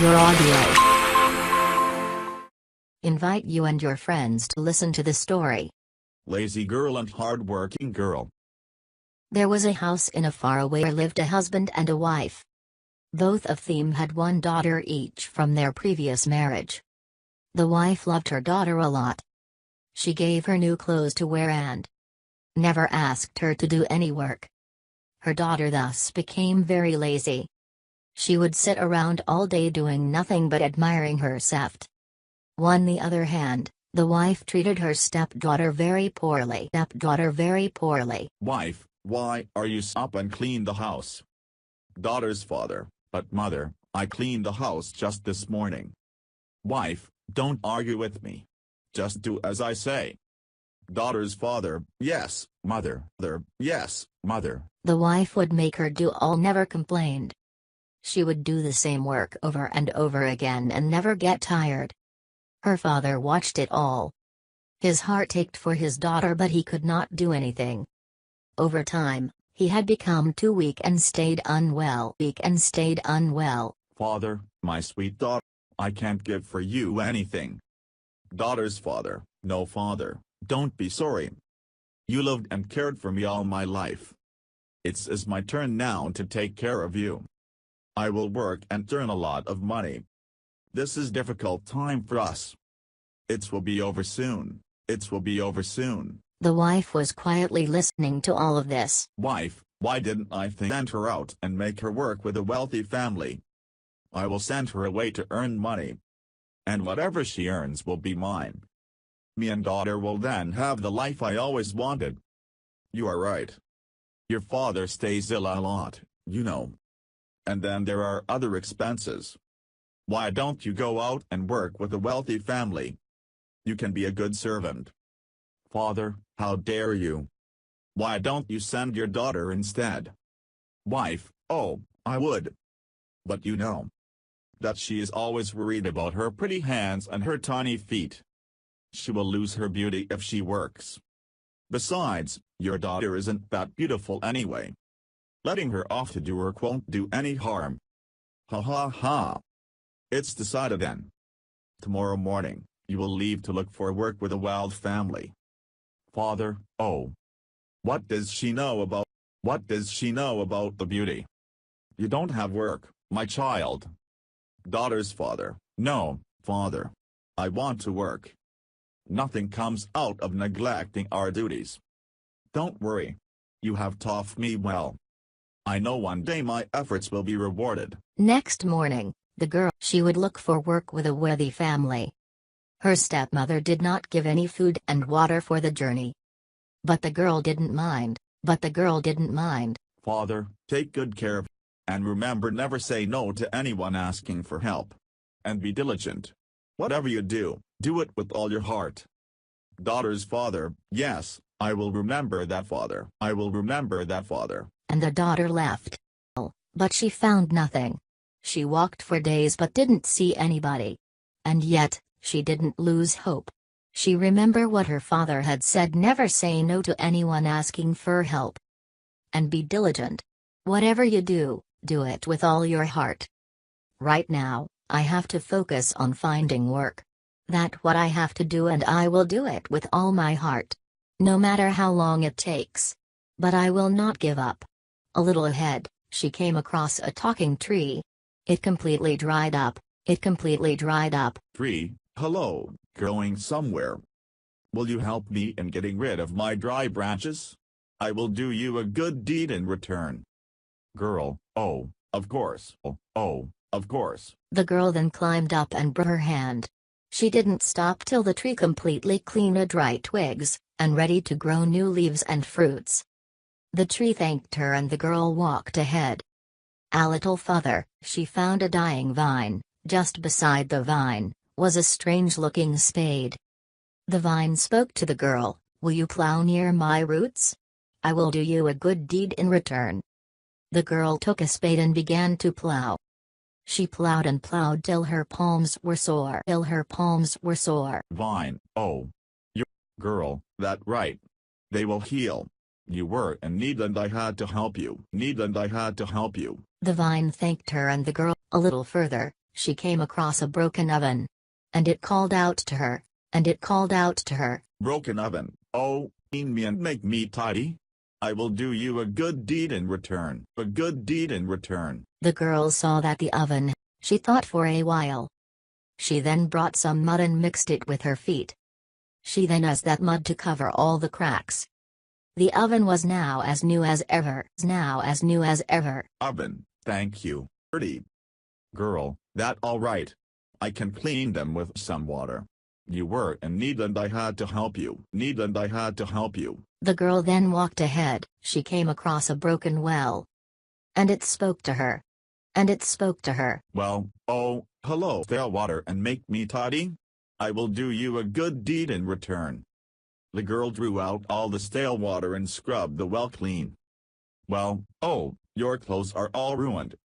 Your audio. Invite you and your friends to listen to the story. Lazy girl and hard-working girl. There was a house in a faraway where lived a husband and a wife. Both of them had one daughter each from their previous marriage. The wife loved her daughter a lot. She gave her new clothes to wear and never asked her to do any work. Her daughter thus became very lazy. She would sit around all day doing nothing but admiring herself. On the other hand, the wife treated her stepdaughter very poorly. Wife, why are you up and clean the house? Daughter's father, but mother, I cleaned the house just this morning. Wife, don't argue with me. Just do as I say. Daughter's father, yes, mother, yes, mother. The wife would make her do all, never complained. She would do the same work over and over again and never get tired. Her father watched it all. His heart ached for his daughter, but he could not do anything. Over time, he had become too weak and stayed unwell. Father, my sweet daughter, I can't give for you anything. Daughter's father, no father, don't be sorry. You loved and cared for me all my life. It's my turn now to take care of you. I will work and earn a lot of money. This is difficult time for us. It will be over soon. The wife was quietly listening to all of this. Wife, why didn't I send her out and make her work with a wealthy family? I will send her away to earn money. And whatever she earns will be mine. Me and daughter will then have the life I always wanted. You are right. Your father stays ill a lot, you know. And then there are other expenses. Why don't you go out and work with a wealthy family? You can be a good servant. Father, how dare you? Why don't you send your daughter instead? Wife, oh, I would. But you know that she is always worried about her pretty hands and her tiny feet. She will lose her beauty if she works. Besides, your daughter isn't that beautiful anyway. Letting her off to do work won't do any harm. Ha ha ha. It's decided then. Tomorrow morning, you will leave to look for work with a wild family. Father, oh. What does she know about the beauty? You don't have work, my child. Daughter's father, no, father. I want to work. Nothing comes out of neglecting our duties. Don't worry. You have taught me well. I know one day my efforts will be rewarded. Next morning, the girl, she would look for work with a wealthy family. Her stepmother did not give any food and water for the journey. But the girl didn't mind. Father, take good care of, and remember never say no to anyone asking for help. And be diligent. Whatever you do, do it with all your heart. Daughter's father, yes, I will remember that, father. And the daughter left. But she found nothing. She walked for days but didn't see anybody. And yet, she didn't lose hope. She remembered what her father had said: never say no to anyone asking for help. And be diligent. Whatever you do, do it with all your heart. Right now, I have to focus on finding work. That's what I have to do, and I will do it with all my heart. No matter how long it takes. But I will not give up. A little ahead, she came across a talking tree. It completely dried up. Tree, hello, growing somewhere. Will you help me in getting rid of my dry branches? I will do you a good deed in return. Girl, oh, of course. The girl then climbed up and brought her hand. She didn't stop till the tree completely cleaned of dry twigs, and ready to grow new leaves and fruits. The tree thanked her and the girl walked ahead. A little further, she found a dying vine. Just beside the vine was a strange-looking spade. The vine spoke to the girl, "Will you plow near my roots? I will do you a good deed in return." The girl took a spade and began to plow. She plowed and plowed till her palms were sore. Vine, oh. Girl, that right. They will heal. You were in need and I had to help you. The vine thanked her and the girl. A little further, she came across a broken oven. And it called out to her, and it called out to her. Broken oven, oh, clean me and make me tidy? I will do you a good deed in return. A good deed in return. The girl saw that the oven. She thought for a while. She then brought some mud and mixed it with her feet. She then used that mud to cover all the cracks. The oven was now as new as ever. Now as new as ever. Oven, thank you, pretty girl, that all right. I can clean them with some water. You were in need and I had to help you. Need and I had to help you. The girl then walked ahead. She came across a broken well. And it spoke to her. And it spoke to her. Well, oh, hello, stale water and make me tidy? I will do you a good deed in return. The girl drew out all the stale water and scrubbed the well clean. Well, oh, your clothes are all ruined.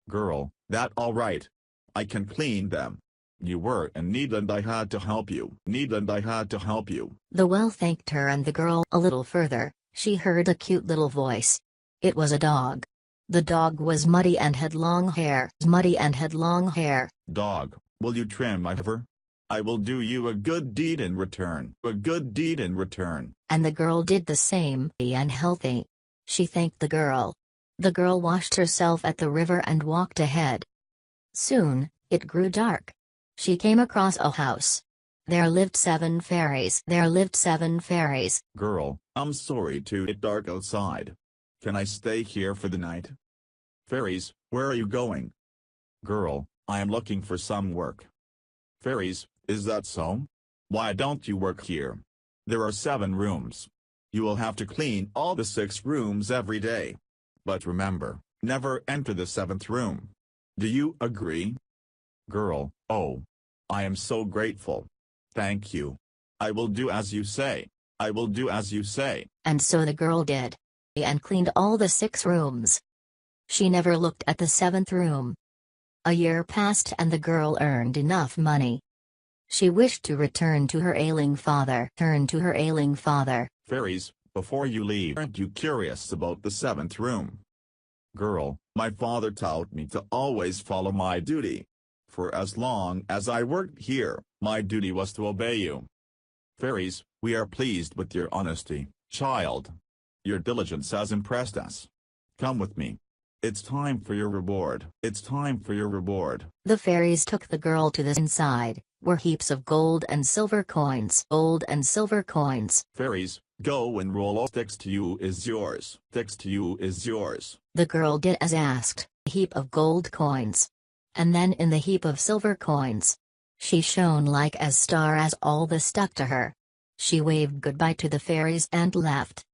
Girl, that all right. I can clean them. You were in need and I had to help you. Need and I had to help you. The well thanked her and the girl. A little further, she heard a cute little voice. It was a dog. The dog was muddy and had long hair. Muddy and had long hair. Dog, will you trim my fur? I will do you a good deed in return. A good deed in return. And the girl did the same. And healthy. She thanked the girl. The girl washed herself at the river and walked ahead. Soon, it grew dark. She came across a house. There lived 7 fairies. There lived 7 fairies. Girl, I'm sorry to it dark outside. Can I stay here for the night? Fairies, where are you going? Girl, I am looking for some work. Fairies, is that so? Why don't you work here? There are 7 rooms. You will have to clean all the 6 rooms every day. But remember, never enter the 7th room. Do you agree? Girl, oh. I am so grateful. Thank you. I will do as you say. I will do as you say. And so the girl did. And cleaned all the 6 rooms. She never looked at the 7th room. A year passed and the girl earned enough money. She wished to return to her ailing father. Fairies, before you leave, aren't you curious about the 7th room? Girl, my father taught me to always follow my duty. For as long as I worked here, my duty was to obey you. Fairies, we are pleased with your honesty, child. Your diligence has impressed us. Come with me. It's time for your reward. It's time for your reward. The fairies took the girl to the inside, were heaps of gold and silver coins. Fairies, go and roll all sticks to you is yours. Sticks to you is yours. The girl did as asked, a heap of gold coins. And then in the heap of silver coins. She shone like a star as all the stuck to her. She waved goodbye to the fairies and left.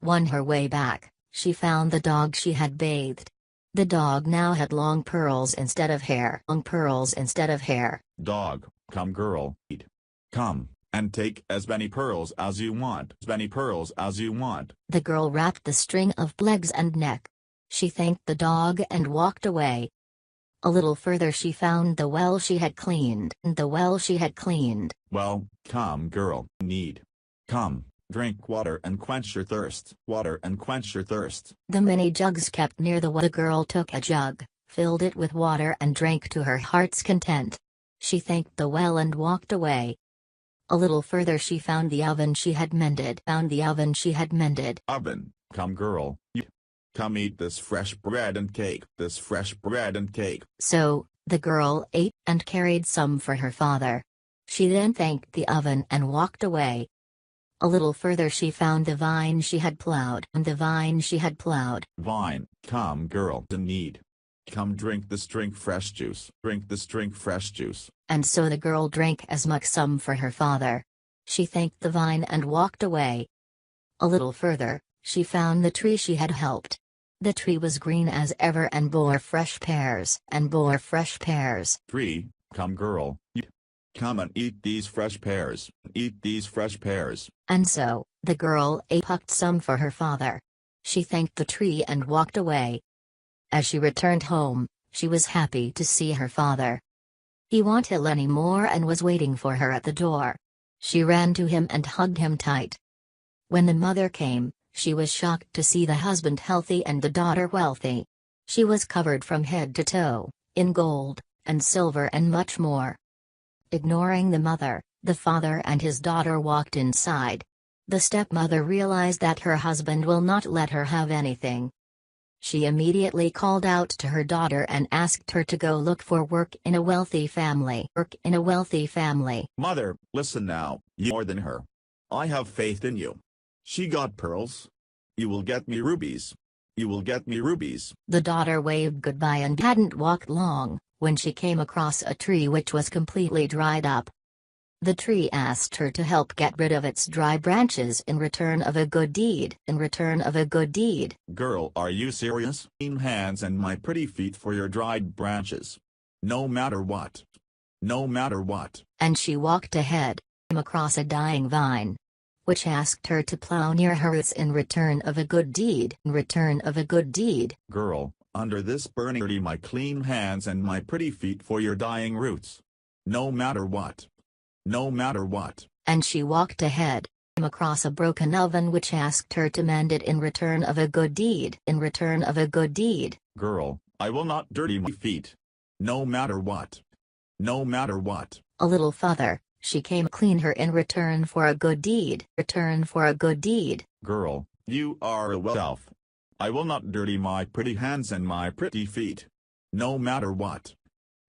On her way back, she found the dog she had bathed. The dog now had long pearls instead of hair. Dog, come girl, eat. Come, and take as many pearls as you want. The girl wrapped the string of legs and neck. She thanked the dog and walked away. A little further she found the well she had cleaned. Well, come girl, need. Come, drink water and quench your thirst. The many jugs kept near the well. The girl took a jug, filled it with water and drank to her heart's content. She thanked the well and walked away. A little further she found the oven she had mended. Oven, come girl, come eat this fresh bread and cake. So, the girl ate and carried some for her father. She then thanked the oven and walked away. A little further she found the vine she had plowed. Vine, come girl, in need. Come drink this fresh juice. And so the girl drank as much some for her father. She thanked the vine and walked away. A little further, she found the tree she had helped. The tree was green as ever and bore fresh pears. Tree, come girl, come and eat these fresh pears. And so, the girl plucked some for her father. She thanked the tree and walked away. As she returned home, she was happy to see her father. He wanted any more and was waiting for her at the door. She ran to him and hugged him tight. When the mother came, she was shocked to see the husband healthy and the daughter wealthy. She was covered from head to toe, in gold, and silver and much more. Ignoring the mother, the father and his daughter walked inside. The stepmother realized that her husband will not let her have anything. She immediately called out to her daughter and asked her to go look for work in a wealthy family. Mother, listen now, you more than her. I have faith in you. She got pearls. You will get me rubies. You will get me rubies. The daughter waved goodbye and hadn't walked long, when she came across a tree which was completely dried up. The tree asked her to help get rid of its dry branches in return of a good deed. Girl, are you serious? Clean hands and my pretty feet for your dried branches. No matter what. No matter what. And she walked ahead, came across a dying vine, which asked her to plow near her roots in return of a good deed. Girl, under this burning tree my clean hands and my pretty feet for your dying roots. No matter what. No matter what. And she walked ahead, came across a broken oven which asked her to mend it in return of a good deed. Girl, I will not dirty my feet. No matter what. No matter what. A little further, she came clean her in return for a good deed. Girl, you are a well-off. I will not dirty my pretty hands and my pretty feet. No matter what.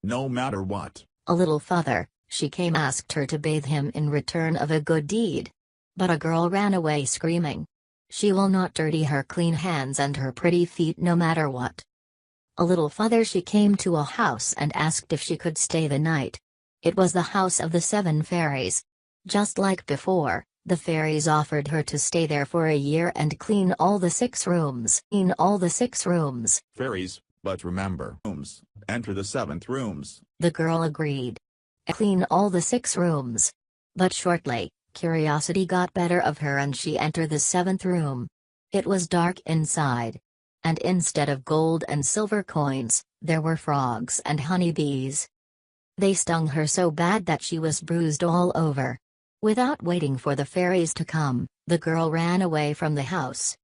No matter what. A little further, she came asked her to bathe him in return of a good deed. But a girl ran away screaming. She will not dirty her clean hands and her pretty feet no matter what. A little further she came to a house and asked if she could stay the night. It was the house of the 7 fairies. Just like before, the fairies offered her to stay there for a year and clean all the 6 rooms. Fairies, but remember, rooms, enter the 7th rooms. The girl agreed. Clean all the 6 rooms. But shortly, curiosity got better of her and she entered the 7th room. It was dark inside. And instead of gold and silver coins, there were frogs and honeybees. They stung her so bad that she was bruised all over. Without waiting for the fairies to come, the girl ran away from the house.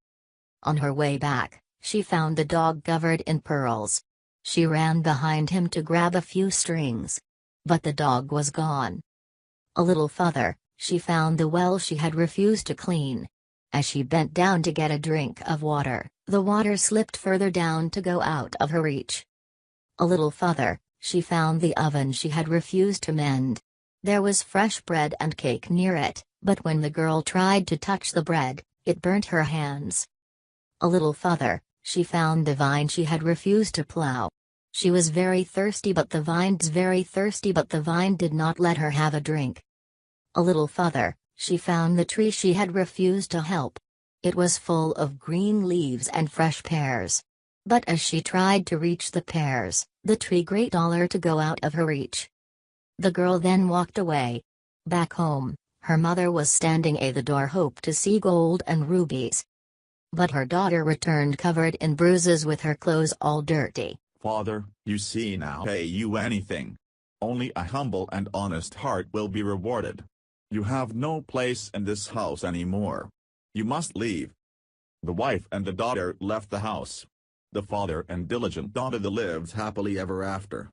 On her way back, she found the dog covered in pearls. She ran behind him to grab a few strings. But the dog was gone. A little further, she found the well she had refused to clean. As she bent down to get a drink of water, the water slipped further down to go out of her reach. A little further, she found the oven she had refused to mend. There was fresh bread and cake near it, but when the girl tried to touch the bread, it burnt her hands. A little further, she found the vine she had refused to plow. She was very thirsty but the vine did not let her have a drink. A little further, she found the tree she had refused to help. It was full of green leaves and fresh pears. But as she tried to reach the pears, the tree great taller to go out of her reach. The girl then walked away. Back home, her mother was standing at the door hoped to see gold and rubies. But her daughter returned covered in bruises with her clothes all dirty. Father, you see now pay you anything. Only a humble and honest heart will be rewarded. You have no place in this house anymore. You must leave. The wife and the daughter left the house. The father and diligent daughter lived happily ever after.